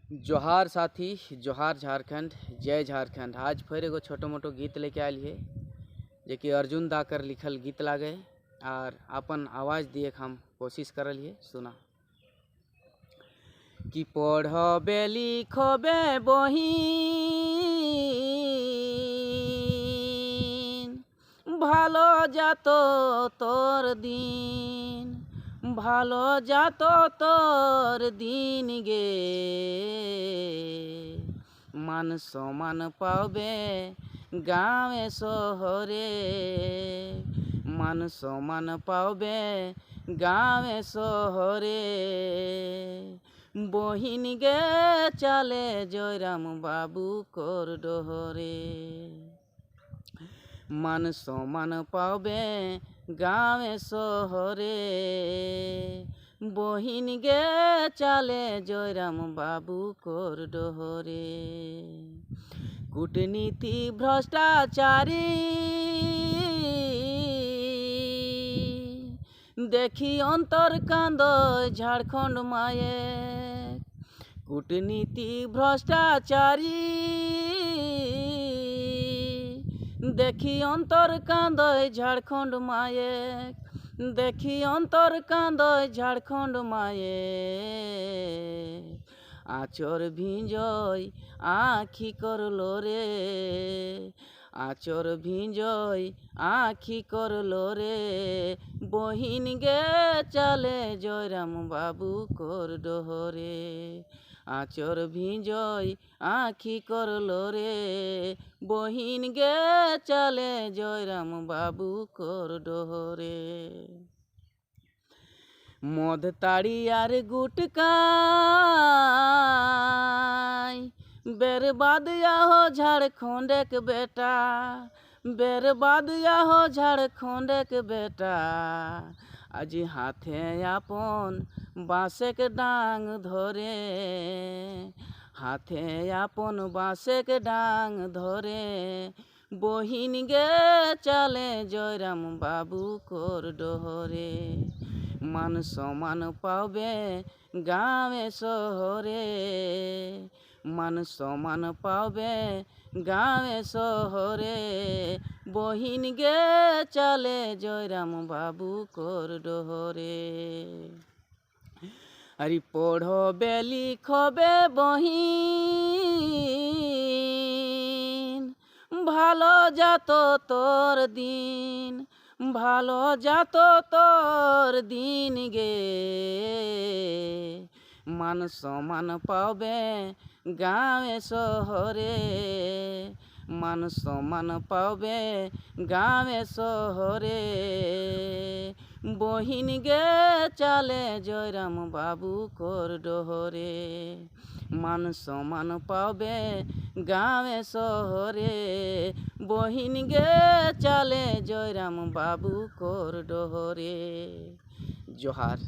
जोहार साथी, जोहार झारखंड, जय झारखंड। आज फिर एगो छोटो मोटो गीत लेके आयल है जे कि अर्जुन दा कर लिखल गीत लागे और अपन आवाज़ दिए हम कोशिश करल है। सुना कि पढ़बे लिखबे बहिन, ভালো যাতো তোর দিন, ভালো যাতো তোর দিন গে। মান সমান পাবে গাঁৱে শহরে, মান সমান পাবে গাঁৱে শহরে। বহিন গে চালে জয়রাম বাবু কর ডহরে, মান সমান পাবে গাঁৱে শহরে। বহিন গে চালে জয়রাম বাবু কর ডহরে। কূটনীতি ভ্রষ্টাচারী দেখি অন্তর কান্দয় ঝাড়খণ্ড মায়ে। কূটনীতি ভ্রষ্টাচারী দেখি অন্তর কান্দয় ঝাড়খণ্ড মায়ে, দেখি অন্তর কান্দয় ঝাড়খণ্ড মায়ে। আচর ভিজয় আখি করলো রে, আচর ভিজয় আখি করলো রে। বহিন গে চালে জয়রাম বাবু কর ডহরে, আচর ভিজয় আখি করলো রে। বহিন গে চালে জয়রাম বাবু কর ডহরে। মদ তাড়ি আর গুটকায় बर्बाद हो झारखंड के बेटा, बर्बाद हो झारखंड के बेटा। आज हाथे आपन बाँसे के डांग धरे, हाथे आपन बाँसे के डांग धरे। बहिन गे चाले जयराम बाबू कर डहरे, मान समान पावे गाँवे शहरे, मान समान पावे गाँवे शहरे। बहिन गे चाले जयराम बाबू कर डहरे। अरे पढ़बे लिखबे बहिन, ভালো যাতো তোর দিন, ভালো যাতো তোর দিন গে। মান সমান পাবে গাঁৱে শহরে, মান সমান পাবে গাঁৱে শহরে। বহিন গে চালে জয়রাম বাবু কর ডহরে, মান সমান পাবে গাঁৱে শহরে। বহিন গে চালে জয়রাম বাবু কর ডহরে। जोहार।